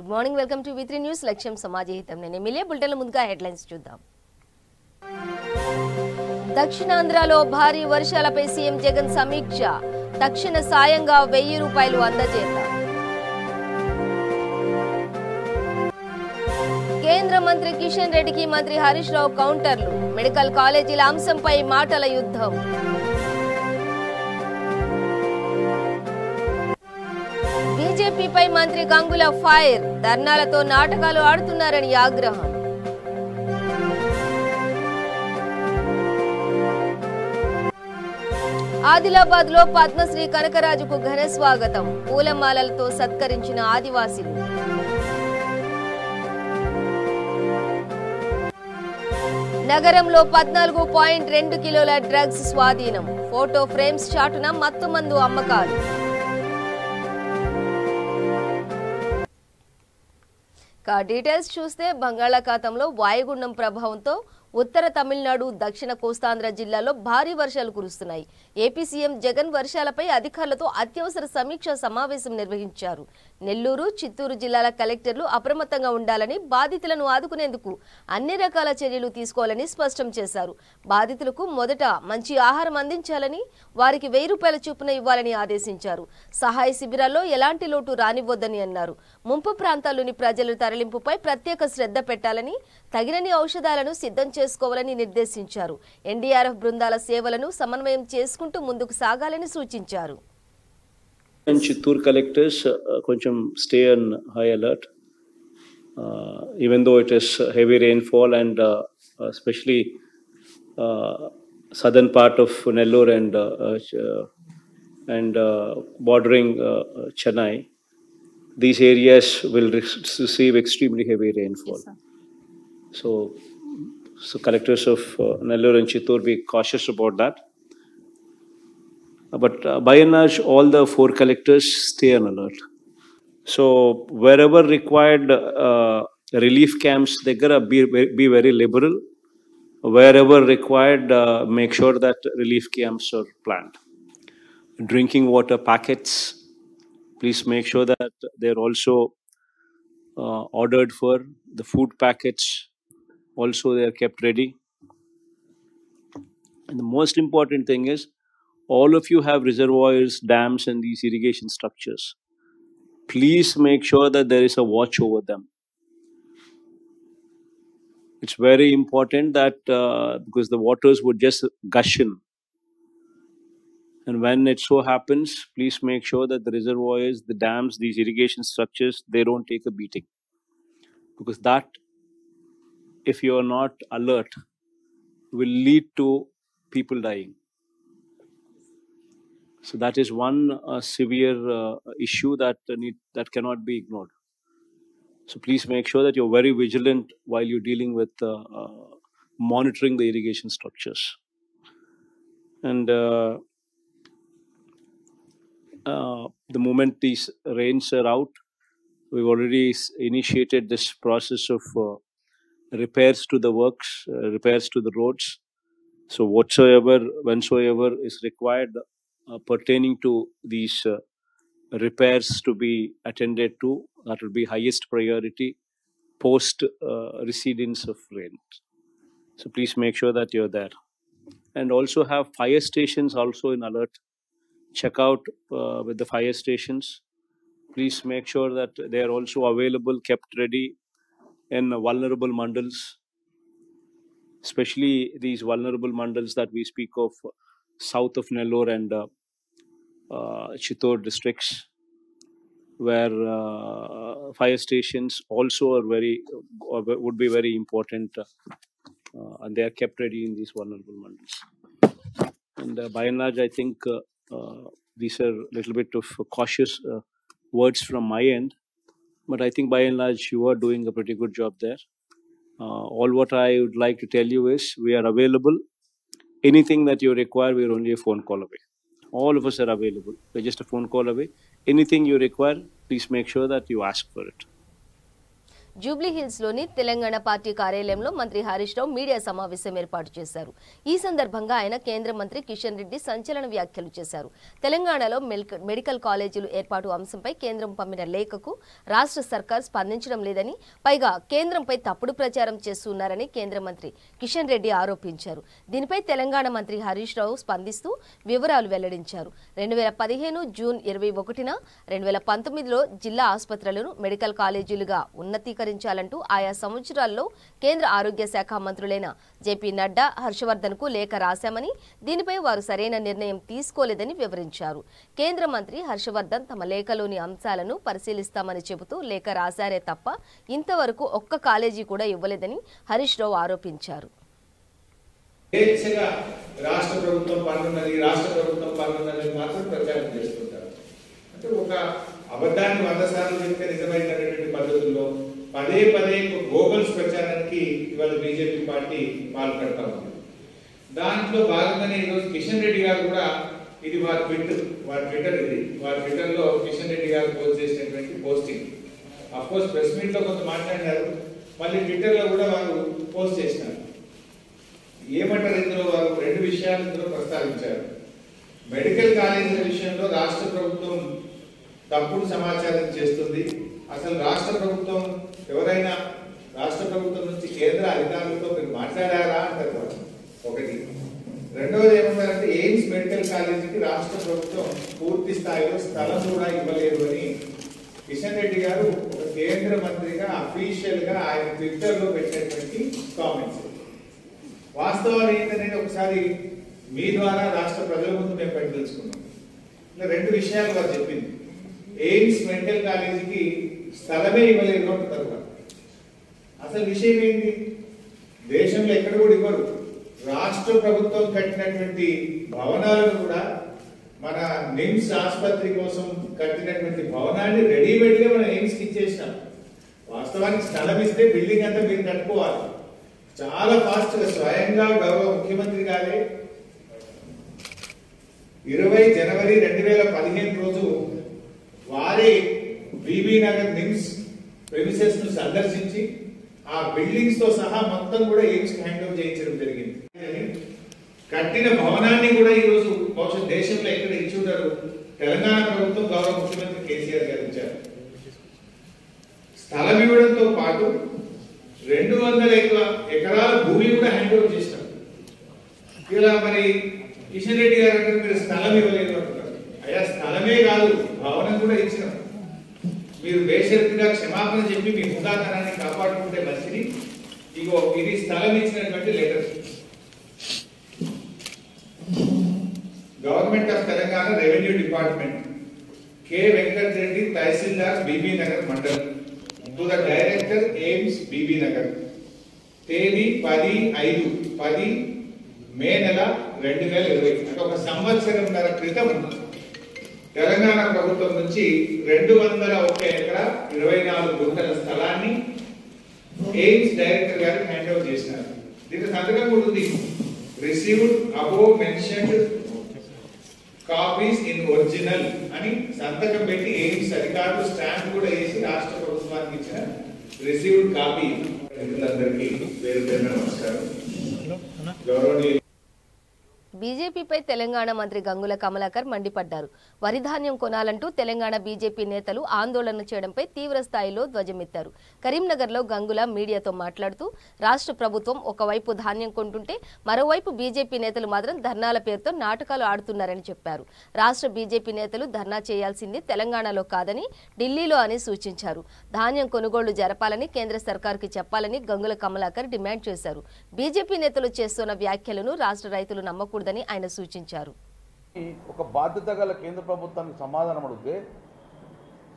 Good morning, welcome to V3 news. లక్ష్యం సమాజహితం. నేను MLA బులెటిన్ల ముందుగా హెడ్లైన్స్ చూద్దాం. దక్షిణాంధ్రలో భారీ వర్షాలపై సీఎం జగన్ సమీక్ష. తక్షణ సాయంగా 1000 రూపాయలు అందజేత. కేంద్ర మంత్రి కిషన్ రెడ్డికి మంత్రి హరీష్ రావు కౌంటర్లు. మెడికల్ కాలేజీల అంశంపై మాటల యుద్ధం. బీజేపీపై మంత్రి గంగుల ఫైర్. ధర్నాలతో నాటకాలు ఆడుతున్నారని ఆగ్రహం. ఆదిలాబాద్ లో పద్మశ్రీ కనకరాజుకు ఘన స్వాగతం. పూలమాలలతో సత్కరించిన ఆదివాసీలు. నగరంలో 14.2 కిలోల డ్రగ్స్ స్వాధీనం. ఫోటో ఫ్రేమ్స్ చాటున మత్తుమందు అమ్మకాలు. డీటెయిల్స్ చూస్తే బంగాళాఖాతంలో వాయుగుండం ప్రభావంతో ఉత్తర తమిళనాడు, దక్షిణ కోస్తాంధ్ర జిల్లాల్లో భారీ వర్షాలు కురుస్తున్నాయి. ఏపీ సీఎం జగన్ వర్షాలపై అధికారులతో అత్యవసర సమీక్షా సమావేశం నిర్వహించారు. నెల్లూరు, చిత్తూరు జిల్లాల కలెక్టర్లు అప్రమత్తంగా ఉండాలని, బాధితులను ఆదుకునేందుకు అన్ని రకాల చర్యలు తీసుకోవాలని స్పష్టం చేశారు. బాధితులకు మొదట మంచి ఆహారం అందించాలని, వారికి 1000 రూపాయల చొప్పున ఇవ్వాలని ఆదేశించారు. సహాయ శిబిరాల్లో ఎలాంటి లోటు రానివ్వొద్దని అన్నారు. ముంపు ప్రాంతాల్లోని ప్రజల తరలింపుపై ప్రత్యేక శ్రద్ధ పెట్టాలని, తగినన్ని ఔషధాలను సిద్ధం చేసుకోవాలని నిర్దేశించారు. ఎన్డీఆర్ఎఫ్ బృందాల సేవలను సమన్వయం చేసుకుంటూ ముందుకు సాగాలని సూచించారు. Chittoor collectors koncham stay on high alert, even though it is heavy rainfall and especially southern part of Nellore and bordering Chennai. These areas will receive extremely heavy rainfall. Yes, so collectors of Nellore and Chittoor be cautious about that. But by and large, all the 4 collectors stay on alert. So wherever required relief camps, they gotta be very liberal. Wherever required, make sure that relief camps are planned. Drinking water packets, please make sure that they're also ordered for. The food packets also they are kept ready. And the most important thing is, all of you have reservoirs, dams, and these irrigation structures. Please make sure that there is a watch over them. It's very important that because the waters would just gush in. And when it so happens, please make sure that the reservoirs, the dams, these irrigation structures, they don't take a beating. Because that, if you are not alert, will lead to people dying. So that is one severe issue that cannot be ignored. So please make sure that you're very vigilant while you're dealing with monitoring the irrigation structures. And the moment these rains are out, we've already initiated this process of repairs to the works, repairs to the roads. So whensoever is required pertaining to these repairs to be attended to, that will be highest priority post recedence of rain. So please make sure that you're there. And also have fire stations also in alert. Check out with the fire stations. Please make sure that they are also available, kept ready in vulnerable mandals. Especially these vulnerable mandals that we speak of south of Nellore and Chittoor districts, where fire stations also are would be very important, and they are kept ready in these vulnerable mandals. And by and large, I think these are a little bit of cautious words from my end, but I think by and large you are doing a pretty good job there. All what I would like to tell you is we are available. Anything that you require, we are only a phone call away. All of us are available. We're just a phone call away. Anything you require, please make sure that you ask for it. Jubilee hills లోని Telangana party కార్యాలయంలో మంత్రి Harish Rao media సమావేశం ఏర్పాటు చేశారు. ఈ సందర్భంగా ఆయన కేంద్ర మంత్రి కిషన్ రెడ్డి సంచలన వ్యాఖ్యలు చేశారు. తెలంగాణలో మెడికల్ కాలేజీలు ఏర్పాటు అంశంపై కేంద్రం పంపిన లేఖకు రాష్ట్ర సర్కార్ స్పందించడం లేదని, పైగా కేంద్రంపై తప్పుడు ప్రచారం చేస్తున్నారని కేంద్ర మంత్రి కిషన్ రెడ్డి ఆరోపించారు. దీనిపై తెలంగాణ మంత్రి హరీష్ రావు స్పందిస్తూ వివరాలు వెల్లడించారు. 2015 జూన్ 21న 2019లో జిల్లా ఆసుపత్రులను మెడికల్ కాలేజీలుగా ఉన్నతీకరించాలంటూ ఆయా సంవత్సరాల్లో కేంద్ర ఆరోగ్య శాఖ మంత్రులైన జేపీ నడ్డా, హర్షవర్ధన్ కు లేఖ రాశామని, దీనిపై వారు సరైన నిర్ణయం తీసుకోలేదని వివరించారు. కేంద్ర మంత్రి హర్షవర్ధన్ తమ లేఖలోని అంశాలను పరిశీలిస్తామని చెబుతూ లేఖ రాశారే తప్ప ఇంతవరకు ఒక్క కాలేజీ కూడా ఇవ్వలేదని హరీష్ రావు ఆరోపించారు. రాష్ట్ర ప్రభుత్వం పన్నున్నది మాత్రం ప్రచారం చేస్తుంటారు. అంటే ఒక అబద్ధాన్ని 100 సార్లు చెప్తే నిజమైనటువంటి పద్ధతుల్లో పదే గోగల్స్ ప్రచారానికి ఇవాళ బీజేపీ పార్టీ పాల్పడతా ఉంది. దాంట్లో భాగంగానే ఈరోజు కిషన్ రెడ్డి గారు కూడా ఇది వారి ట్విట్టర్ లో కిషన్ రెడ్డి గారు పోస్ట్ చేసినటువంటి posting. Of course press meet లో కొంత మాట్లాడినారు, మళ్ళీ ట్విట్టర్ లో కూడా వారు పోస్ట్ చేసినారు. ఏమంటారు ఇందులో వారు 2 విషయాలు ఇందులో ప్రస్తావించారు. మెడికల్ కాలేజీల విషయంలో రాష్ట్ర ప్రభుత్వం తప్పుడు సమాచారం చేస్తుంది. అసలు రాష్ట్ర ప్రభుత్వం ఎవరైనా రాష్ట్ర ప్రభుత్వం నుంచి కేంద్ర అధికారులతో మీరు మాట్లాడారా అంటారు ఒకటి. రెండవది ఏమంటారంటే ఎయిమ్స్ మెడికల్ కాలేజీకి రాష్ట్ర ప్రభుత్వం పూర్తి స్థాయిలో స్థలం కూడా ఇవ్వలేదు అని కిషన్ రెడ్డి గారు ఒక కేంద్ర మంత్రిగా అఫీషియల్ గా ఆయన ట్విట్టర్ లో పెట్టినటువంటి కామెంట్స్. వాస్తవాలు ఏంటనేది ఒకసారి మీ ద్వారా రాష్ట్ర ప్రజల ముందు మేము పెట్టదలుచుకున్నాం. ఇలా 2 విషయాలు వారు చెప్పింది. ఎయిమ్స్ మెడికల్ కాలేజీకి స్థలమే ఇవ్వలేదు అంటారు. అసలు విషయం ఏంటి? దేశంలో ఎక్కడ కూడా ఇవ్వరు. రాష్ట్ర ప్రభుత్వం కట్టినటువంటి భవనాలను కూడా మన నిమ్స్ ఆసుపత్రి కోసం కట్టినటువంటి భవనాన్ని రెడీమేడ్ గా మనం ఎయిమ్స్ కి ఇచ్చేసినాం. వాస్తవానికి స్థలం ఇస్తే బిల్డింగ్ అంతా మీరు కట్టుకోవాలి. చాలా ఫాస్ట్ గా స్వయంగా గౌరవ ముఖ్యమంత్రి గారే 20 జనవరి 2015 రోజు వారే బీబీ నగర్ నిమ్స్ ప్రెమిసెస్ ను సందర్శించి ఆ బిల్డింగ్స్ తో సహా మొత్తం కూడా ఎయిమ్స్ కి హ్యాండ్ ఓవర్ చేయించడం జరిగింది. కట్టిన భవనాన్ని కూడా ఈ రోజు బహుశా దేశంలో ఎక్కడ ఇచ్చి ఉంటారు, తెలంగాణ ప్రభుత్వం గౌరవ ముఖ్యమంత్రి కేసీఆర్ గారు ఇచ్చారు. స్థలం ఇవ్వడంతో పాటు 200 ఎకరాల భూమి కూడా హ్యాండ్ ఓవర్ చేసినారు. ఇలా మరి కిషన్ రెడ్డి గారు అంటే మీరు స్థలం ఇవ్వలేదు అంటున్నారు. అయ్యా స్థలమే కాదు, భవనం కూడా ఇచ్చినాం. మీరు బేషరతుగా క్షమాపణ చెప్పి మీ హుందాతనాన్ని కాపాడుకుంటే మంచిది. ఇగో ఇది స్థలం ఇచ్చినటువంటి letter. Government of Telangana revenue department, K Venkat Reddy, tahsildar, Bibinagar mandal, to the director AIIMS Bibinagar, తేదీ 10/5 మే నెల 2020. అంటే ఒక సంవత్సరంన్నర క్రితం తెలంగాణ ప్రభుత్వం నుంచి 201 ఎకరా 24 గుంటల స్థలాన్ని ఎయిమ్స్ డైరెక్టర్ గారికి హ్యాండ్ ఓవర్ చేసినారు. దీనికి సంతకం కూడా ఉంది. Received above mentioned copies in original అని సంతకం పెట్టి ఎయిమ్స్ అధికారులు స్టాంప్ కూడా వేసి రాష్ట్ర ప్రభుత్వానికి ఇచ్చిన రిసీవ్డ్ కాపీ. అందరికీ పేరు పేరున నమస్కారం. గౌరవనీయులు బీజేపీపై తెలంగాణ మంత్రి గంగుల కమలాకర్ మండిపడ్డారు. వరి ధాన్యం కొనాలంటూ తెలంగాణ బీజేపీ నేతలు ఆందోళన చేయడంపై తీవ్ర స్థాయిలో ధ్వజమెత్తారు. కరీంనగర్లో గంగుల మీడియాతో మాట్లాడుతూ రాష్ట్ర ప్రభుత్వం ఒకవైపు ధాన్యం కొంటుంటే మరోవైపు బీజేపీ నేతలు మాత్రం ధర్నాల పేరుతో నాటకాలు ఆడుతున్నారని చెప్పారు. రాష్ట్ర బీజేపీ నేతలు ధర్నా చేయాల్సింది తెలంగాణలో కాదని ఢిల్లీలో అని సూచించారు. ధాన్యం కొనుగోళ్లు జరపాలని కేంద్ర సర్కారుకి చెప్పాలని గంగుల కమలాకర్ డిమాండ్ చేశారు. బీజేపీ నేతలు చేస్తున్న వ్యాఖ్యలను రాష్ట్ర రైతులు నమ్మకూడదని ఆయన సూచించారు. ఒక బాధ్యత గల కేంద్ర ప్రభుత్వానికి సమాధానం అడిగితే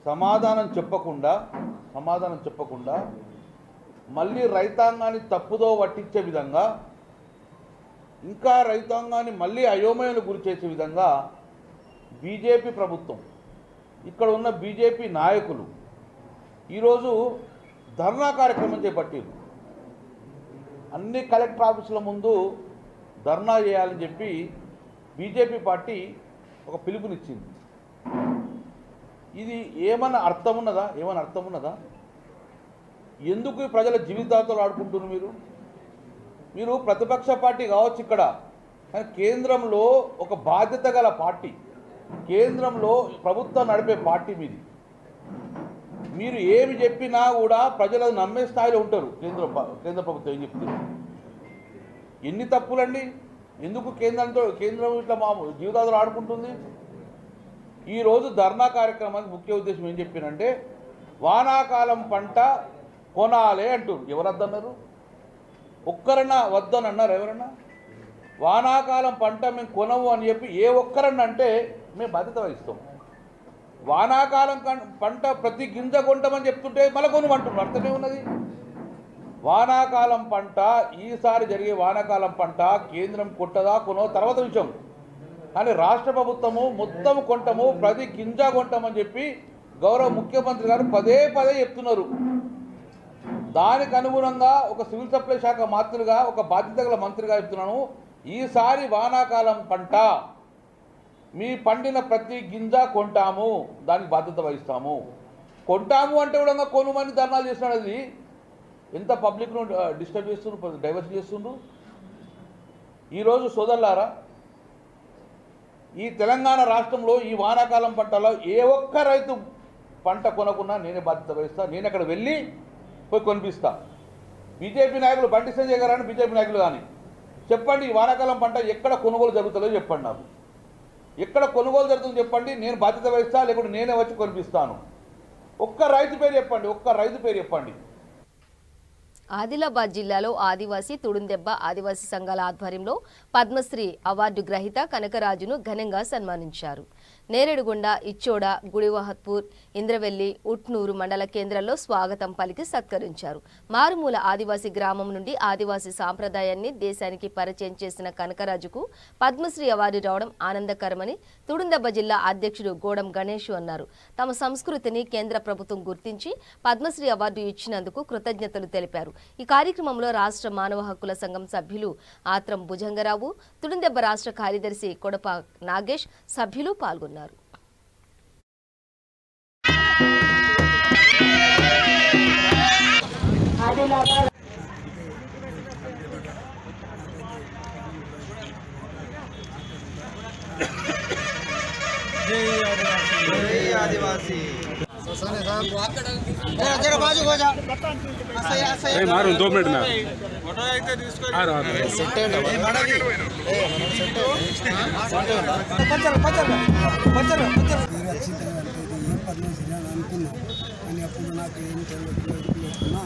సమాధానం చెప్పకుండా మళ్ళీ రైతాంగాన్ని తప్పుదో పట్టించే విధంగా, ఇంకా రైతాంగాన్ని మళ్ళీ అయోమయానికి గురి చేసే విధంగా బీజేపీ ప్రభుత్వం, ఇక్కడ ఉన్న బీజేపీ నాయకులు ఈరోజు ధర్నా కార్యక్రమం చేపట్టారు. అన్ని కలెక్టర్ ఆఫీసుల ముందు ధర్నా చేయాలని చెప్పి బీజేపీ పార్టీ ఒక పిలుపునిచ్చింది. ఇది ఏమన్నా అర్థం ఉన్నదా? ఎందుకు ప్రజల జీవితాలతో ఆడుకుంటున్నారు? మీరు ప్రతిపక్ష పార్టీ కావచ్చు ఇక్కడ, కానీ కేంద్రంలో ఒక బాధ్యత గల పార్టీ, కేంద్రంలో ప్రభుత్వం నడిపే పార్టీ మీది. మీరు ఏమి చెప్పినా కూడా ప్రజలు నమ్మే స్థాయిలో ఉంటారు. కేంద్ర ప్రభుత్వం ఏం చెప్తుంది? ఎన్ని తప్పులండి? ఎందుకు కేంద్రం ఇట్లా మా జీవితాలతో ఆడుకుంటుంది? ఈరోజు ధర్నా కార్యక్రమానికి ముఖ్య ఉద్దేశం ఏం చెప్పినంటే, వానాకాలం పంట కొనాలి అంటారు. ఎవరు వద్దన్నారు? ఒక్కరన్నా వద్దని అన్నారు ఎవరన్నా? వానాకాలం పంట మేము కొనము అని చెప్పి ఏ ఒక్కరన్నా అంటే మేము బాధ్యత వహిస్తాం. వానాకాలం పంట ప్రతి గింజ కొంటామని చెప్తుంటే మళ్ళీ కొనుమంటున్నారు. అర్థమే ఉన్నది? వానాకాలం పంట, ఈసారి జరిగే వానాకాలం పంట కేంద్రం కొట్టదా కొనో తర్వాత విషయం, కానీ రాష్ట్ర ప్రభుత్వము మొత్తం కొంటాము, ప్రతి గింజ కొంటామని చెప్పి గౌరవ ముఖ్యమంత్రి గారు పదే చెప్తున్నారు. దానికి అనుగుణంగా ఒక సివిల్ సప్లై శాఖ మంత్రిగా, ఒక బాధ్యత గల మంత్రిగా చెప్తున్నాను, ఈసారి వానాకాలం పంట మీ పండిన ప్రతి గింజ కొంటాము, దానికి బాధ్యత వహిస్తాము. కొంటాము అంటే కూడా కొనుమని ధర్నాలు చేస్తున్నాడు. అది ఎంత పబ్లిక్ను డిస్టర్బ్ చేస్తుండ్రు, డైవర్ట్ చేస్తుండ్రు. ఈరోజు సోదరులారా, ఈ తెలంగాణ రాష్ట్రంలో ఈ వానాకాలం పంటలో ఏ ఒక్క రైతు పంట కొనకున్నా నేనే బాధ్యత వహిస్తా. నేను అక్కడ వెళ్ళి పోయి కొనిపిస్తా. బీజేపీ నాయకులు, బండి సంజయ్ గారు అని బీజేపీ నాయకులు కానీ చెప్పండి, ఈ వానాకాలం పంట ఎక్కడ కొనుగోలు జరుగుతుందో చెప్పండి. నాకు ఎక్కడ కొనుగోలు జరుగుతుందో చెప్పండి, నేను బాధ్యత వహిస్తా, లేకుంటే నేనే వచ్చి కొనిపిస్తాను. ఒక్క రైతు పేరు చెప్పండి, ఒక్క రైతు పేరు చెప్పండి. ఆదిలాబాద్ జిల్లాలో ఆదివాసీ తుడుందెబ్బ ఆదివాసీ సంఘాల ఆధ్వర్యంలో పద్మశ్రీ అవార్డు గ్రహీత కనకరాజును ఘనంగా సన్మానించారు. నేరేడుగొండ, ఇచ్చోడ, గుడివహత్పూర్, ఇంద్రవెల్లి, ఉట్నూరు మండల కేంద్రాల్లో స్వాగతం పలికి సత్కరించారు. మారుమూల ఆదివాసీ గ్రామం నుండి ఆదివాసీ సాంప్రదాయాన్ని దేశానికి పరిచయం చేసిన కనకరాజుకు పద్మశ్రీ అవార్డు రావడం ఆనందకరమని తుడుందెబ్బ జిల్లా అధ్యక్షుడు గోడం గణేష్ అన్నారు. తమ సంస్కృతిని కేంద్ర ప్రభుత్వం గుర్తించి పద్మశ్రీ అవార్డు ఇచ్చినందుకు కృతజ్ఞతలు తెలిపారు. ఈ కార్యక్రమంలో రాష్ట్ర మానవ హక్కుల సంఘం సభ్యులు ఆత్రం భుజంగరావు, తుడుందెబ్బ రాష్ట్ర కార్యదర్శి కొడప నాగేష్ సభ్యులు పాల్గొన్నారు. जय आदिवासी जरा बाजू हो जा मारू 2 मिनट में फोटो అయితే తీసుకోండి आ रहा है సెట్ అయ్యండి మనకి పంచర్ అనుకున్నా కానీ అప్పుడు నాకు ఏం తెలియకున్నా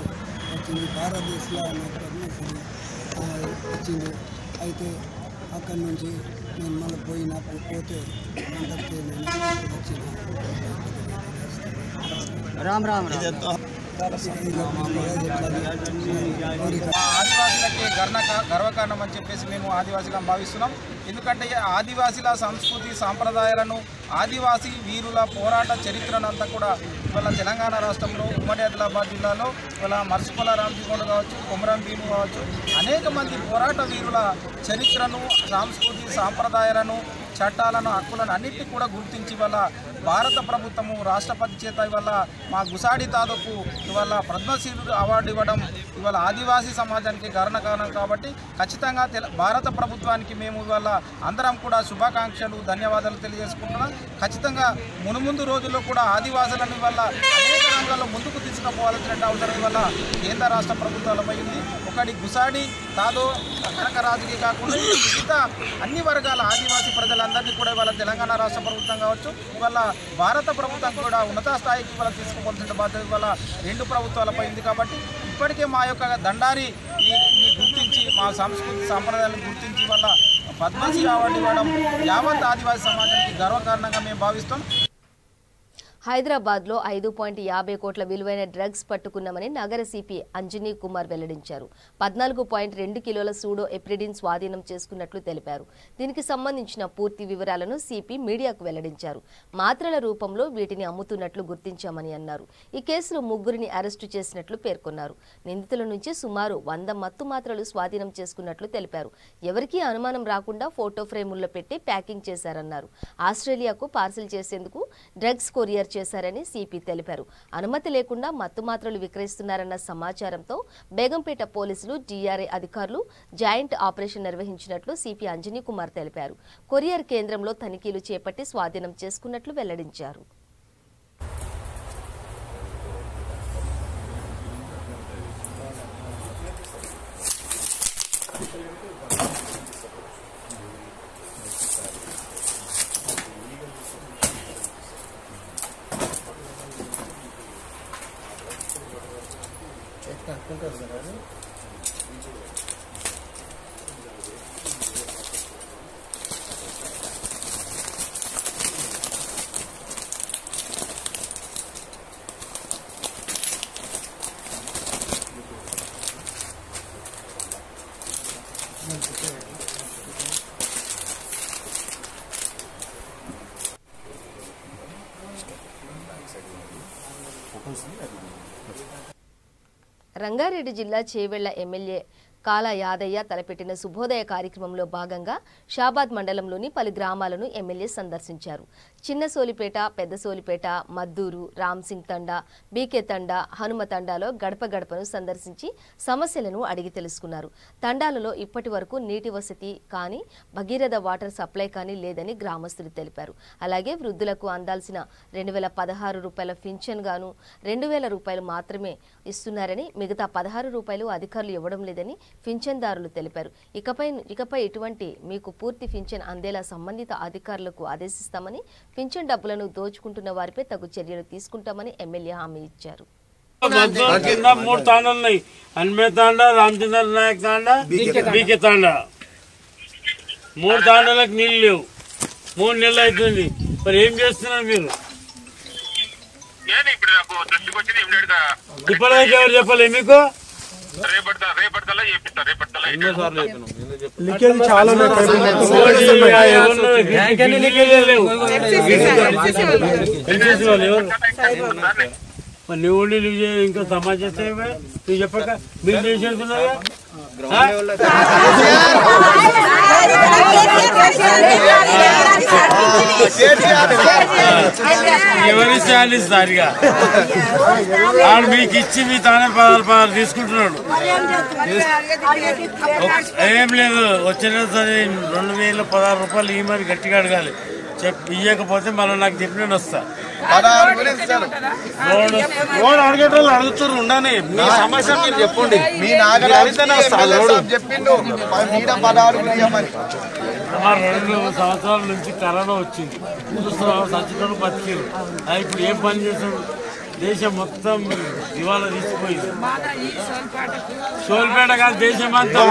వచ్చింది భారతదేశంలో నాకు పద్మశ్రీ వచ్చింది. అయితే అక్కడి నుంచి నేను మళ్ళీ పోయినప్పుడు పోతే అందరికీ నేను వచ్చిన రామ్ రామ్ ఆదివాసులకి గర్వకారణం అని చెప్పేసి మేము ఆదివాసులను భావిస్తున్నాం. ఎందుకంటే ఆదివాసుల సంస్కృతి సాంప్రదాయాలను, ఆదివాసీ వీరుల పోరాట చరిత్రను అంతా కూడా ఇవాళ తెలంగాణ రాష్ట్రంలో ఉమ్మడి ఆదిలాబాద్ జిల్లాలో ఇవాళ మర్సుపల్ల రామజీగౌడ్ కావచ్చు, కొమరం భీము కావచ్చు, అనేక మంది పోరాట వీరుల చరిత్రను, సంస్కృతి సాంప్రదాయాలను, చట్టాలను, హక్కులను అన్నింటినీ కూడా గుర్తించి ఇవాళ భారత ప్రభుత్వము రాష్ట్రపతి చేత ఇవాళ మా గుసాడి తాదకు ఇవాళ పద్మశ్రీ అవార్డు ఇవ్వడం ఇవాళ ఆదివాసీ సమాజానికి గర్వకారణం. కాబట్టి ఖచ్చితంగా భారత ప్రభుత్వానికి మేము ఇవాళ అందరం కూడా శుభాకాంక్షలు, ధన్యవాదాలు తెలియజేసుకుంటున్నాం. ఖచ్చితంగా మునుముందు రోజుల్లో కూడా ఆదివాసులను ఇవాళ అనేక రంగాల్లో ముందుకు తీసుకుపోవాల్సిన అవసరం ఇవాళ కేంద్ర రాష్ట్ర ప్రభుత్వాలపై ఉంది. ఒకటి గుసాడి తాదో కనకరాజుకి కాకుండా మిగతా అన్ని వర్గాల ఆదివాసీ ప్రజలందరినీ కూడా ఇవాళ తెలంగాణ రాష్ట్ర ప్రభుత్వం కావచ్చు, ఇవాళ భారత ప్రభుత్వం కూడా ఉన్నత స్థాయికి ఇవాళ తీసుకోవాల్సిన బాధ్యత ఇవాళ రెండు ప్రభుత్వాలపై ఉంది. కాబట్టి ఇప్పటికే మా యొక్క దండారి ఈ గుర్తించి, మా సంస్కృతి సాంప్రదాయాలను గుర్తించి వల్ల పద్మశ్రీ అవార్డు ఇవ్వడం యావత్ ఆదివాసీ సమాజానికి గర్వకారణంగా మేము భావిస్తాం. హైదరాబాద్లో 5.50 కోట్ల విలువైన డ్రగ్స్ పట్టుకున్నామని నగర సిపి అంజనీ కుమార్ వెల్లడించారు. 14.2 కిలోల సూడో ఎప్రిడిన్ స్వాధీనం చేసుకున్నట్లు తెలిపారు. దీనికి సంబంధించిన పూర్తి వివరాలను సిపి మీడియాకు వెల్లడించారు. మాత్రల రూపంలో వీటిని అమ్ముతున్నట్లు గుర్తించామని అన్నారు. ఈ కేసులో 3 అరెస్టు చేసినట్లు పేర్కొన్నారు. నిందితుల నుంచి సుమారు 100 మత్తు మాత్రలు స్వాధీనం చేసుకున్నట్లు తెలిపారు. ఎవరికీ అనుమానం రాకుండా ఫోటో ఫ్రేముల్లో పెట్టి ప్యాకింగ్ చేశారన్నారు. ఆస్ట్రేలియాకు పార్సిల్ చేసేందుకు డ్రగ్స్ కొరియర్ చేశారని సిపి తెలిపారు. అనుమతి లేకుండా మత్తు మాత్రలు విక్రయిస్తున్నారన్న సమాచారంతో బేగంపేట పోలీసులు, డిఆర్ఐ అధికారులు జాయింట్ ఆపరేషన్ నిర్వహించినట్లు సిపి అంజనీ కుమార్ తెలిపారు. కొరియర్ కేంద్రంలో తనిఖీలు చేపట్టి స్వాధీనం చేసుకున్నట్లు వెల్లడించారు. రంగారెడ్డి జిల్లా చేవెళ్ల ఎమ్మెల్యే కాలా యాదయ్య తలపెట్టిన శుభోదయ కార్యక్రమంలో భాగంగా షాబాద్ మండలంలోని పలు గ్రామాలను ఎమ్మెల్యే సందర్శించారు. చిన్న సోలిపేట, పెద్ద సోలిపేట, మద్దూరు, రామ్సింగ్ తండా, బీకే తండా, హనుమ తండాలో గడప గడపను సందర్శించి సమస్యలను అడిగి తెలుసుకున్నారు. తండాలలో ఇప్పటి వరకు నీటి వసతి కానీ, భగీరథ వాటర్ సప్లై కానీ లేదని గ్రామస్తులు తెలిపారు. అలాగే వృద్ధులకు అందాల్సిన 2016 రూపాయల పింఛన్ గాను 2000 రూపాయలు మాత్రమే ఇస్తున్నారని, మిగతా 16 రూపాయలు అధికారులు ఇవ్వడం లేదని పింఛన్దారులు తెలిపారు. ఇకపై ఇటువంటి మీకు పూర్తి పింఛన్ అందేలా సంబంధిత అధికారులకు ఆదేశిస్తామని, పింఛన్ డబ్బులను దోచుకుంటున్న వారిపై తగు చర్యలు తీసుకుంటామని ఎమ్మెల్యే హామీ ఇచ్చారు. 3 తాండాలు ఉన్నాయి. హనుమే తాండా, రామచంద్ర నాయక్ తాండా, బీకే తాండా. 3 తాండాలకు నీళ్లు లేవు. 3 నెలలు అవుతుంది. మరి ఏం చేస్తున్నారు మీరు? ఇప్పటిదాకా ఎవరు చెప్పలే మీకు? నువ్వు ఇంకా సమాజం నువ్వు చెప్పక మీరు చేసేస్తున్నారా? ఎవరి చాలిస్తారుగా ఆడు మీకు ఇచ్చి మీ తానే 16 తీసుకుంటున్నాడు. ఏం లేదు, వచ్చిన సరే 2016 రూపాయలు ఇవ్వమని గట్టిగా అడగాలి. ఇవ్వకపోతే మళ్ళీ నాకు చెప్పిన వస్తా. లోన్ అడిగేటోళ్ళు అడుగుతారు. ఉండని మీ సమస్య మీరు చెప్పండి. చెప్పిండు 2 సంవత్సరాల నుంచి కరోనా వచ్చింది. సచ్చిటోళ్ళు బతికారు. ఇప్పుడు ఏం పని చేశారు? దేశం మొత్తం ఇవాళ తీసిపోయింది. సోల్పేట కాదు, దేశం అంతా.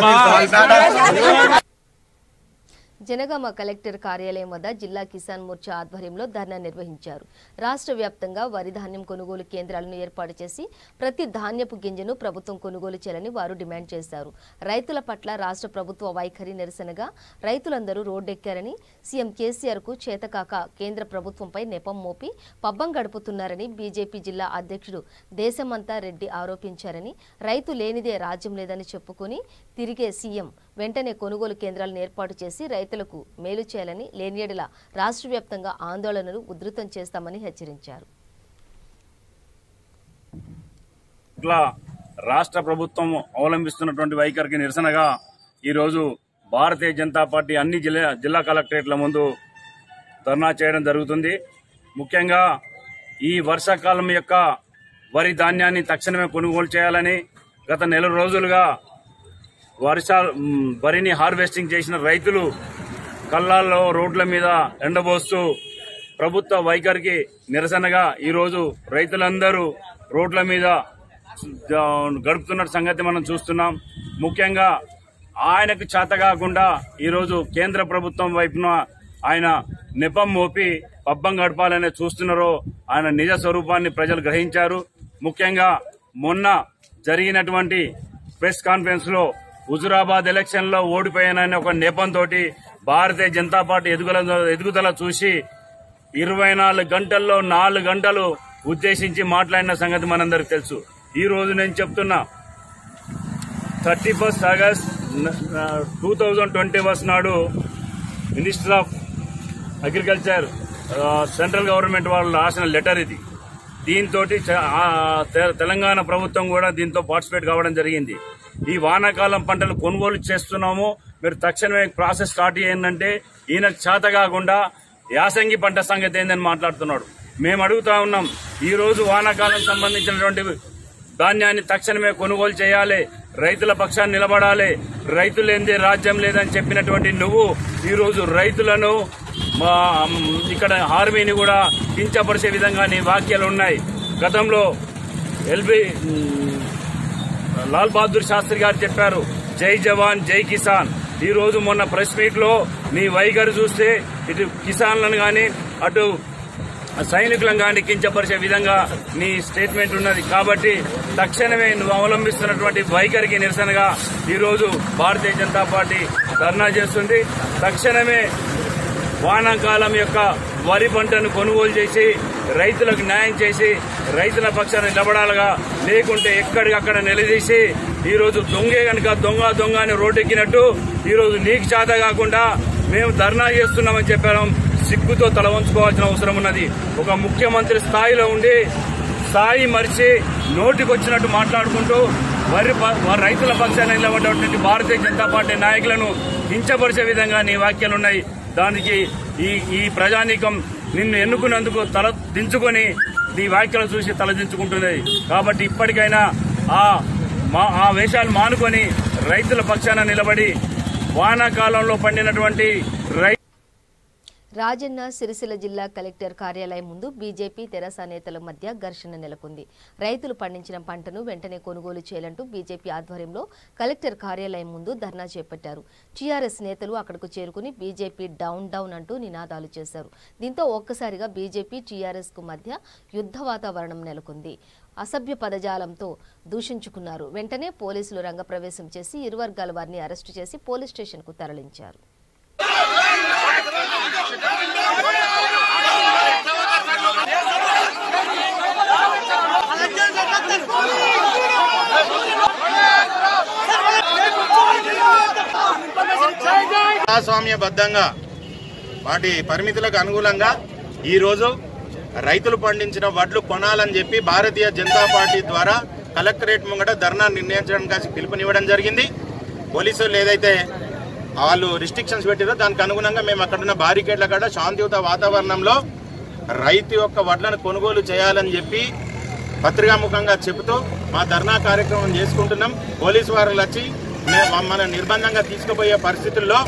జనగామ కలెక్టర్ కార్యాలయం వద్ద జిల్లా కిసాన్ మోర్చా ఆధ్వర్యంలో ధర్నా నిర్వహించారు. రాష్ట్ర వ్యాప్తంగా వరి ధాన్యం కొనుగోలు కేంద్రాలను ఏర్పాటు చేసి ప్రతి ధాన్యపు గింజను ప్రభుత్వం కొనుగోలు చేయాలని వారు డిమాండ్ చేశారు. రైతుల పట్ల రాష్ట్ర ప్రభుత్వ వైఖరి నిరసనగా రైతులందరూ రోడ్డెక్కారని, సీఎం కేసీఆర్ కు చేతకాక కేంద్ర ప్రభుత్వంపై నెపం మోపి పబ్బం గడుపుతున్నారని బీజేపీ జిల్లా అధ్యక్షుడు దేశమంతా రెడ్డి ఆరోపించారని, రైతు లేనిదే రాజ్యం లేదని చెప్పుకుని తిరిగే సీఎం వెంటనే కొనుగోలు కేంద్రాలను ఏర్పాటు చేసి రైతులకు మేలు చేయాలని, లేని యెడల రాష్ట్ర వ్యాప్తంగా ఆందోళనలు ఉధృతం చేస్తామని హెచ్చరించారు. ఇట్లా రాష్ట్ర ప్రభుత్వం అవలంబిస్తున్నటువంటి వైఖరికి నిరసనగా ఈరోజు భారతీయ జనతా పార్టీ అన్ని జిల్లా కలెక్టరేట్ల ముందు ధర్నా చేయడం జరుగుతుంది. ముఖ్యంగా ఈ వర్షాకాలం యొక్క వరి ధాన్యాన్ని తక్షణమే కొనుగోలు చేయాలని, గత నెల రోజులుగా వరిని హార్వెస్టింగ్ చేసిన రైతులు కళ్ళాల్లో రోడ్ల మీద ఎండబోస్తూ ప్రభుత్వ వైఖరికి నిరసనగా ఈరోజు రైతులందరూ రోడ్ల మీద గడుపుతున్న సంగతి మనం చూస్తున్నాం. ముఖ్యంగా ఆయనకు చేత కాకుండా ఈరోజు కేంద్ర ప్రభుత్వం వైపున ఆయన నెపం మోపి పబ్బం గడపాలనే చూస్తున్నారో ఆయన నిజ స్వరూపాన్ని ప్రజలు గ్రహించారు. ముఖ్యంగా మొన్న జరిగినటువంటి ప్రెస్ కాన్ఫరెన్స్ లో హుజురాబాద్ ఎలక్షన్ లో ఓడిపోయానని ఒక నెపంతో భారతీయ జనతా పార్టీ ఎదుగుదల చూసి 24 గంటల్లో 4 గంటలు ఉద్దేశించి మాట్లాడిన సంగతి మనందరికి తెలుసు. ఈ రోజు నేను చెప్తున్నా 31 ఆగస్ట్ 2021 నాడు minister of agriculture central government వాళ్ళు రాసిన లెటర్ ఇది. దీంతో తెలంగాణ ప్రభుత్వం కూడా దీంతో పార్టిసిపేట్ కావడం జరిగింది. ఈ వానాకాలం పంటలు కొనుగోలు చేస్తున్నాము, మీరు తక్షణమే ప్రాసెస్ స్టార్ట్ చేయండి. ఈయనకు చేత కాకుండా యాసంగి పంట సంగతి ఏందని మాట్లాడుతున్నాడు. మేము అడుగుతా ఉన్నాం, ఈ రోజు వానాకాలం సంబంధించినటువంటి ధాన్యాన్ని తక్షణమే కొనుగోలు చేయాలి, రైతుల పక్షాన్ని నిలబడాలి, రైతులు ఏందే రాజ్యం లేదని చెప్పినటువంటి నువ్వు ఈరోజు రైతులను ఇక్కడ ఆర్మీని కూడా కించపరిచే విధంగా నీ వ్యాఖ్యలు ఉన్నాయి. గతంలో లాల్ బహదూర్ శాస్త్రి గారు చెప్పారు, జై జవాన్ జై కిసాన్. ఈ రోజు మొన్న ప్రెస్ మీట్ లో నీ వైఖరి చూస్తే ఇటు కిసాన్లను గాని అటు సైనికులను గాని కించపరిచే విధంగా నీ స్టేట్మెంట్ ఉన్నది. కాబట్టి తక్షణమే నువ్వు అవలంబిస్తున్నటువంటి వైఖరికి నిరసనగా ఈ రోజు భారతీయ జనతా పార్టీ ధర్నా చేస్తుంది. తక్షణమే వానాకాలం యొక్క వరి పంటను కొనుగోలు చేసి రైతులకు న్యాయం చేసి రైతుల పక్షాన నిలబడాలిగా, లేకుంటే ఎక్కడికక్కడ నిలదీసి ఈరోజు దొంగే గనక దొంగ అని రోడ్డెక్కినట్టు ఈరోజు నీకు చేత కాకుండా మేము ధర్నా చేస్తున్నామని చెప్పాము. సిగ్గుతో తల వంచుకోవాల్సిన అవసరం ఉన్నది. ఒక ముఖ్యమంత్రి స్థాయిలో ఉండి స్థాయి మరిచి నోటికొచ్చినట్టు మాట్లాడుకుంటూ రైతుల పక్షాన నిలబడ్డటువంటి భారతీయ జనతా పార్టీ నాయకులను కించపరిచే విధంగా నీ వ్యాఖ్యలున్నాయి. దానికి ఈ ప్రజానీకం నిన్ను ఎన్నుకున్నందుకు తల దించుకొని నీ వ్యాఖ్యలు చూసి తలదించుకుంటున్నది. కాబట్టి ఇప్పటికైనా ఆ వేషాలు మానుకొని రైతుల పక్షాన నిలబడి వానాకాలంలో పండినటువంటి రాజన్న సిరిసిల్ల జిల్లా కలెక్టర్ కార్యాలయం ముందు బీజేపీ తెరాస నేతల మధ్య ఘర్షణ నెలకొంది. రైతులు పండించిన పంటను వెంటనే కొనుగోలు చేయాలంటూ బీజేపీ ఆధ్వర్యంలో కలెక్టర్ కార్యాలయం ముందు ధర్నా చేపట్టారు. టీఆర్ఎస్ నేతలు అక్కడకు చేరుకుని బీజేపీ డౌన్ డౌన్ అంటూ నినాదాలు చేశారు. దీంతో ఒక్కసారిగా బీజేపీ టీఆర్ఎస్ కు మధ్య యుద్ధ వాతావరణం నెలకొంది. అసభ్య పదజాలంతో దూషించుకున్నారు. వెంటనే పోలీసులు రంగప్రవేశం చేసి ఇరు వర్గాల వారిని అరెస్టు చేసి పోలీస్ స్టేషన్ కు తరలించారు. ప్రజాస్వామ్యబద్ధంగా వాటి పరిమితులకు అనుగుణంగా ఈరోజు రైతులు పండించిన వడ్లు కొనాలని చెప్పి భారతీయ జనతా పార్టీ ద్వారా కలెక్టరేట్ ముంగట ధర్నా నిర్ణయించడానికి పిలుపునివ్వడం జరిగింది. పోలీసులు ఏదైతే వాళ్ళు రిస్ట్రిక్షన్స్ పెట్టారో దానికి అనుగుణంగా మేము అక్కడున్న బారికేడ్ల కాడ శాంతియుత వాతావరణంలో రైతు యొక్క వడ్లను కొనుగోలు చేయాలని చెప్పి పత్రికాముఖంగా చెబుతూ మా ధర్నా కార్యక్రమం చేసుకుంటున్నాం. పోలీసు వారు వచ్చి మన నిర్బంధంగా తీసుకుపోయే పరిస్థితుల్లో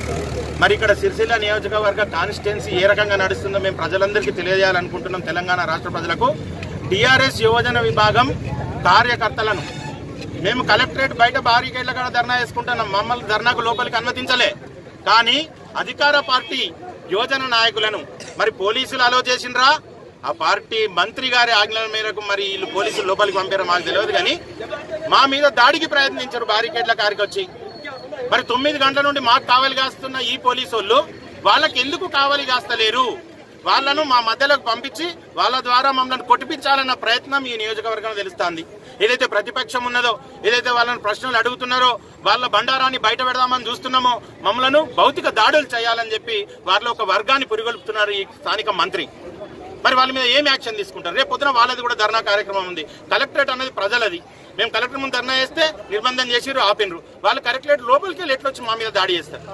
మరి ఇక్కడ సిరిసిల్ల నియోజకవర్గ కాన్స్టిట్యున్సీ ఏ రకంగా నడుస్తుందో మేము ప్రజలందరికీ తెలియజేయాలనుకుంటున్నాం. తెలంగాణ రాష్ట్ర ప్రజలకు టీఆర్ఎస్ యువజన విభాగం కార్యకర్తలను మేము కలెక్టరేట్ బయట బారికేడ్ల కాడ ధర్నా చేసుకుంటున్నాం. మమ్మల్ని ధర్నాకు లోపలికి అనుమతించలే. కానీ అధికార పార్టీ యువజన నాయకులను మరి పోలీసులు అలో చేసిండ్రా, ఆ పార్టీ మంత్రి గారి ఆజ్ఞల మేరకు మరి వీళ్ళు పోలీసులు లోపలికి పంపారో మాకు తెలియదు. కానీ మా మీద దాడికి ప్రయత్నించారు బారికేడ్ల కారికి వచ్చి. మరి 9 గంటల నుండి మాకు కావలి కాస్తున్న ఈ పోలీసు వాళ్ళు వాళ్ళకి ఎందుకు కావలి కాస్తలేరు? వాళ్లను మా మధ్యలోకి పంపించి వాళ్ళ ద్వారా మమ్మల్ని కొట్టిపించాలన్న ప్రయత్నం ఈ నియోజకవర్గంలో తెలుస్తోంది. ఏదైతే ప్రతిపక్షం ఉన్నదో, ఏదైతే వాళ్ళని ప్రశ్నలు అడుగుతున్నారో, వాళ్ళ బండారాన్ని బయట పెడదామని చూస్తున్నామో, మమ్మలను భౌతిక దాడులు చేయాలని చెప్పి వారిలో ఒక వర్గాన్ని పురిగొల్పుతున్నారు ఈ స్థానిక మంత్రి. మరి వాళ్ళ మీద ఏం యాక్షన్ తీసుకుంటారు? రేపు పొద్దున వాళ్ళది కూడా ధర్నా కార్యక్రమం ఉంది. కలెక్టరేట్ అనేది ప్రజలది. మేము కలెక్టర్ ముందు ధర్నా చేస్తే నిర్బంధం చేసిరు, ఆపినరు. వాళ్ళు కలెక్టరేట్ లోపలికి వెళ్ళి ఎట్లా వచ్చి మా మీద దాడి చేస్తారు?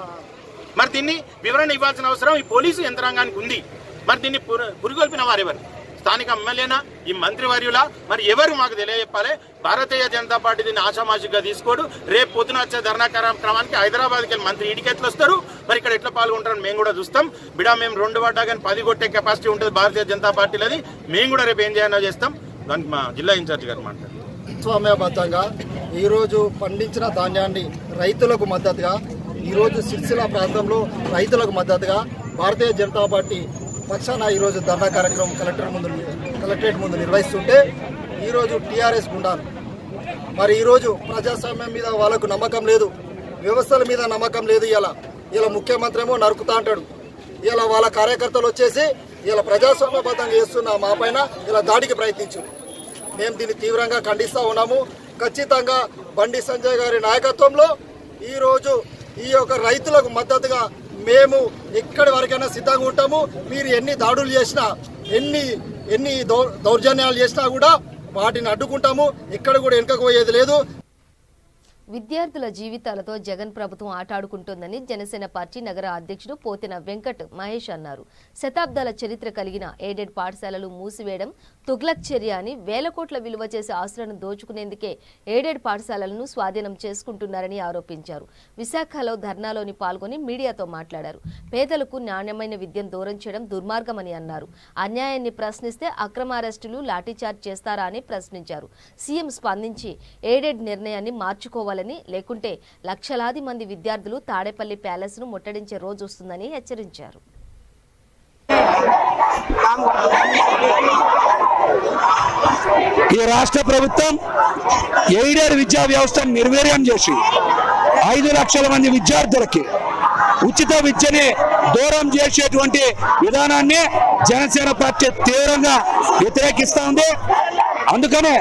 మరి దీన్ని వివరణ ఇవ్వాల్సిన అవసరం ఈ పోలీసు యంత్రాంగానికి ఉంది. మరి దీన్ని పురిగొల్పిన వారెవరు? స్థానిక ఎమ్మెల్యేనా, ఈ మంత్రి వర్యులా, మరి ఎవరు మాకు తెలియజెప్పాలి. భారతీయ జనతా పార్టీ దీన్ని ఆషామాషిగా తీసుకోడు. రేపు పొద్దున వచ్చే ధర్నా కార్యక్రమానికి హైదరాబాద్కి వెళ్ళి మంత్రి ఈడికెట్లు వస్తారు, మరి ఇక్కడ ఎట్లా పాల్గొంటారని మేము కూడా చూస్తాం. బిడా మేము 2 పడ్డా కానీ 10 కొట్టే కెపాసిటీ ఉంటుంది భారతీయ జనతా పార్టీలది. మేము కూడా రేపు ఏం చేయాలో చేస్తాం. దానికి మా జిల్లా ఇన్ఛార్జి గారు మాట్లాడారు. స్వామ్యబద్ధంగా ఈరోజు పండించిన ధాన్యాన్ని రైతులకు మద్దతుగా, ఈరోజు సిరిసిల్ల ప్రాంతంలో రైతులకు మద్దతుగా భారతీయ జనతా పార్టీ పక్షాన ఈరోజు ధర్నా కార్యక్రమం కలెక్టరేట్ ముందు నిర్వహిస్తుంటే ఈరోజు టీఆర్ఎస్ గుండాలు మరి ఈరోజు ప్రజాస్వామ్యం మీద వాళ్ళకు నమ్మకం లేదు, వ్యవస్థల మీద నమ్మకం లేదు. ఇలా ముఖ్యమంత్రి ఏమో నరుకుతా అంటాడు. ఇలా వాళ్ళ కార్యకర్తలు వచ్చేసి ఇలా ప్రజాస్వామ్యబద్ధంగా చేస్తున్న మా పైన ఇలా దాడికి ప్రయత్నించారు. మేము దీన్ని తీవ్రంగా ఖండిస్తూ ఉన్నాము. ఖచ్చితంగా బండి సంజయ్ గారి నాయకత్వంలో ఈరోజు ఈ యొక్క రైతులకు మద్దతుగా మేము ఎక్కడి వరకైనా సిద్ధంగా ఉంటాము. మీరు ఎన్ని దాడులు చేసినా, ఎన్ని దౌర్జన్యాలు చేసినా కూడా వాటిని అడ్డుకుంటాము. ఎక్కడ కూడా వెనుకకు పోయేది లేదు. విద్యార్థుల జీవితాలతో జగన్ ప్రభుత్వం ఆటాడుకుంటోందని జనసేన పార్టీ నగర అధ్యక్షుడు పోతిన వెంకట్ మహేష్ అన్నారు. శతాబ్దాల చరిత్ర కలిగిన ఎయిడెడ్ పాఠశాలలు మూసివేయడం తుగ్లక్ చర్య అని, వేల కోట్ల విలువ చేసే ఆస్తులను దోచుకునేందుకే ఎయిడెడ్ పాఠశాలలను స్వాధీనం చేసుకుంటున్నారని ఆరోపించారు. విశాఖలో ధర్నాలోని పాల్గొని మీడియాతో మాట్లాడారు. పేదలకు నాణ్యమైన విద్యను దూరం చేయడం దుర్మార్గమని అన్నారు. అన్యాయాన్ని ప్రశ్నిస్తే అక్రమ అరెస్టులు, లాఠీచార్జ్ చేస్తారా అని ప్రశ్నించారు. సీఎం స్పందించి ఎయిడెడ్ నిర్ణయాన్ని మార్చుకోవాలని, లేకుంటే లక్షలాది మంది విద్యార్థులు తాడేపల్లి ప్యాలెస్ ను ముట్టడించే రోజు వస్తుందని హెచ్చరించారు. ఈ రాష్ట్ర ప్రభుత్వం ఎయిడెడ్ విద్యా వ్యవస్థను నిర్వీర్యం చేసి 5 లక్షల మంది విద్యార్థులకి ఉచిత విద్యని దూరం చేసేటువంటి విధానాన్ని జనసేన పార్టీ తీవ్రంగా వ్యతిరేకిస్తా ఉంది. అందుకనే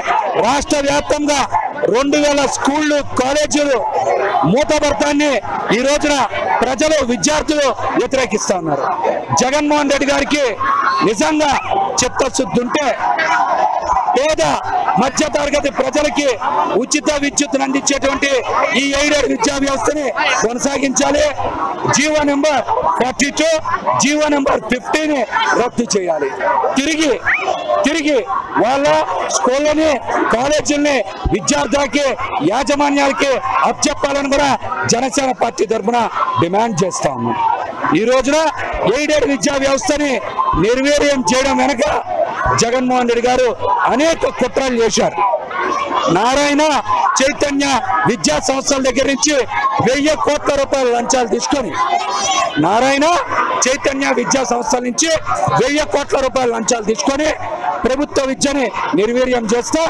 రాష్ట్ర వ్యాప్తంగా 2000 స్కూళ్లు, కాలేజీలు మూతపడతాన్ని ఈ రోజున ప్రజలు, విద్యార్థులు వ్యతిరేకిస్తా ఉన్నారు. జగన్మోహన్ రెడ్డి గారికి నిజంగా చిత్తశుద్ధి ఉంటే పేద మధ్య తరగతి ప్రజలకి ఉచిత విద్యుత్తును అందించేటువంటి ఈ ఎయిడెడ్ విద్యా వ్యవస్థని కొనసాగించాలి. జీవో నెంబర్ 42, జీవో నెంబర్ 50ని రద్దు చేయాలి. తిరిగి వాళ్ళ స్కూళ్ళని, కాలేజీలని విద్యార్థులకి, యాజమాన్యాలకి అప్పచెప్పాలని కూడా జనసేన పార్టీ తరఫున డిమాండ్ చేస్తా ఉన్నాం. ఈ రోజున ఎయిడెడ్ విద్యా వ్యవస్థని నిర్వీర్యం చేయడం వెనక జగన్మోహన్ రెడ్డి గారు అనేక కుట్రలు చేశారు. నారాయణ, చైతన్య విద్యా సంస్థల దగ్గర నుంచి 1000 కోట్ల రూపాయల లంచాలు తీసుకొని, నారాయణ, చైతన్య విద్యా సంస్థల నుంచి 1000 కోట్ల రూపాయల లంచాలు తీసుకొని ప్రభుత్వ విద్యని నిర్వీర్యం చేస్తూ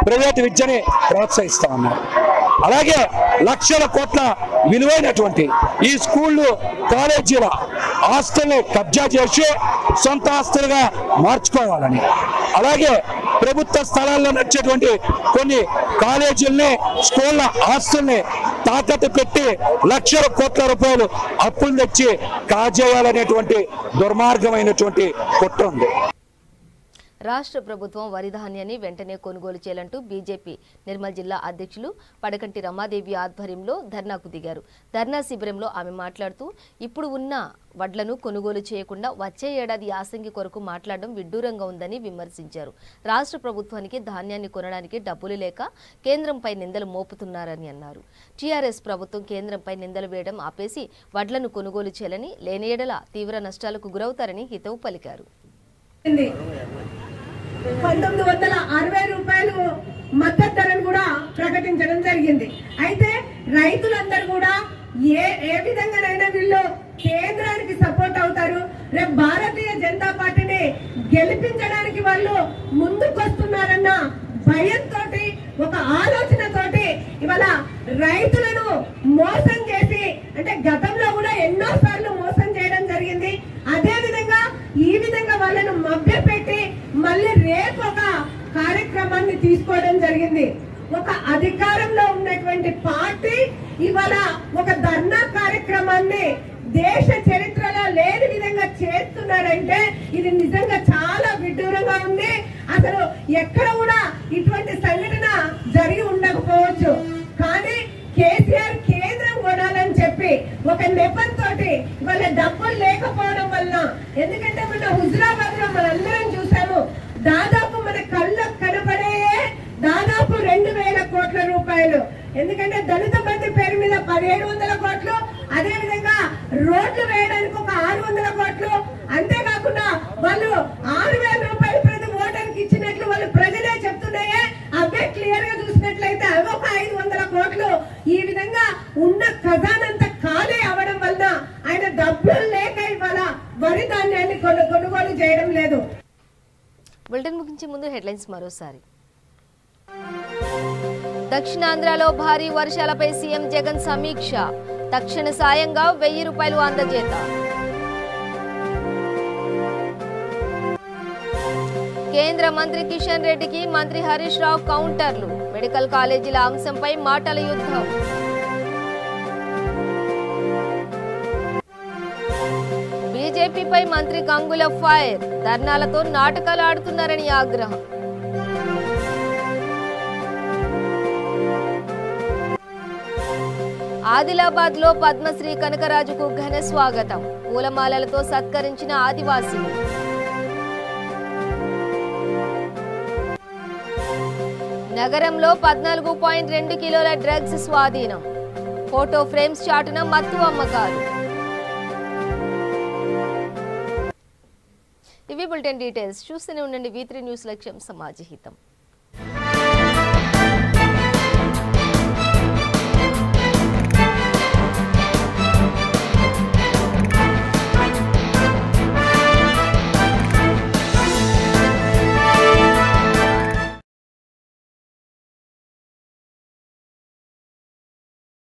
ప్రైవేటు విద్యని ప్రోత్సహిస్తా ఉన్నారు. అలాగే లక్షల కోట్ల విలువైనటువంటి ఈ స్కూళ్ళు, కాలేజీల ఆస్తుల్ని కబ్జా చేసి సొంత ఆస్తులుగా మార్చుకోవాలని, అలాగే ప్రభుత్వ స్థలాల్లో నడిచేటువంటి కొన్ని కాలేజీల్ని, స్కూళ్ళ ఆస్తుల్ని తాకట్టు పెట్టి లక్షల కోట్ల రూపాయలు అప్పులు తెచ్చి కాజేయాలనేటువంటి దుర్మార్గమైనటువంటి కుట్ర ఉంది. రాష్ట్ర ప్రభుత్వం వరి ధాన్యాన్ని వెంటనే కొనుగోలు చేయాలంటూ బీజేపీ నిర్మల్ జిల్లా అధ్యక్షులు పడకంటి రమాదేవి ఆధ్వర్యంలో ధర్నాకు దిగారు. ధర్నా శిబిరంలో ఆమె మాట్లాడుతూ, ఇప్పుడు ఉన్న వడ్లను కొనుగోలు చేయకుండా వచ్చే ఏడాది యాసంగి కొరకు మాట్లాడడం విడ్డూరంగా ఉందని విమర్శించారు. రాష్ట్ర ప్రభుత్వానికి ధాన్యాన్ని కొనడానికి డబ్బులు లేక కేంద్రంపై నిందలు మోపుతున్నారని అన్నారు. టీఆర్ఎస్ ప్రభుత్వం కేంద్రంపై నిందలు వేయడం ఆపేసి వడ్లను కొనుగోలు చేయాలని, లేని ఎడల తీవ్ర నష్టాలకు గురవుతారని హితవు పలికారు. 1960 రూపాయలు మద్దతు ధరను కూడా ప్రకటించడం జరిగింది. అయితే రైతులందరూ కూడా ఏ విధంగానైనా వీళ్ళు కేంద్రానికి సపోర్ట్ అవుతారు. రేపు భారతీయ జనతా పార్టీని గెలిపించడానికి వాళ్ళు ముందుకొస్తున్నారన్న భయంతో, ఒక ఆలోచనతోటి ఇవాళ రైతులను మోసం చేసి, అంటే గతంలో కూడా ఎన్నో సార్లు మోసం చేయడం జరిగింది. అదే విధంగా ఈ విధంగా వాళ్ళను మభ్యపెట్టి మళ్ళీ రేపు ఒక కార్యక్రమాన్ని తీసుకోవడం జరిగింది. ఒక అధికారంలో ఉన్నటువంటి పార్టీ ఇవాళ ఒక ధర్నా కార్యక్రమాన్ని దేశ చరిత్రలో లేని విధంగా చేస్తున్నారంటే ఇది నిజంగా చాలా విడ్డూరంగా ఉంది. అసలు ఎక్కడ కూడా ఇటువంటి సంఘటన జరిగి ఉండకపోవచ్చు. కానీ కేసీఆర్ కేంద్రం కొనాలని చెప్పి ఒక నెపంతో వాళ్ళ డబ్బులు లేకపోవడం వల్ల, ఎందుకంటే మన హుజరాబాద్ లో మనందరం చూసాము, దాదాపు మన కళ్ళకు కనపడే దాదాపు 2000 కోట్ల రూపాయలు. ఎందుకంటే దళిత బంధు పేరు మీద 1700 కోట్లు, అదే విధంగా రోడ్లు వేయడానికి ఒక 600 కోట్లు, అంతేకాకుండా వాళ్ళు 6000 రూపాయలు ప్రతి ఓటర్కి ఇచ్చినట్లు వాళ్ళు ప్రజలే చెప్తున్నాయే. అవే క్లియర్ గా చూసినట్లయితే అవి ఒక 500 కోట్లు. ఈ విధంగా ఉన్న ఖజానంతా ఖాళీ అవడం వల్ల ఆయన డబ్బులు లేక ఇవాళ వరి ధాన్యాన్ని కొనుగోలు చేయడం లేదు. బులెటిన్ ముగించే ముందు హెడ్లైన్స్ మరోసారి. దక్షిణాంధ్రలో భారీ వర్షాలపై సీఎం జగన్ సమీక్ష, తక్షణ సాయంగా 1000 రూపాయలు అందజేత. కేంద్ర మంత్రి కిషన్ రెడ్డికి మంత్రి హరీష్ రావు కౌంటర్లు, మెడికల్ కాలేజీల అంశంపై మాటల యుద్ధం. బీజేపీపై మంత్రి గంగుల ఫైర్, ధర్నాలతో నాటకాలు ఆడుతున్నారని ఆగ్రహం. ఆదిలాబాద్ లో పద్మశ్రీ కనకరాజుకు ఘన స్వాగతం, పూలమాలలతో సత్కరించిన ఆదివాసీలు. నగరంలో 14.2 కిలోల డ్రగ్స్ స్వాధీనం, ఫోటో ఫ్రేమ్స్ చాటున మత్తు అమ్మకాలు. ఇవి బులెటిన్ డీటెయిల్స్. చూస్తూనే ఉండండి V3 న్యూస్, లక్ష్యం సమాజ హితం.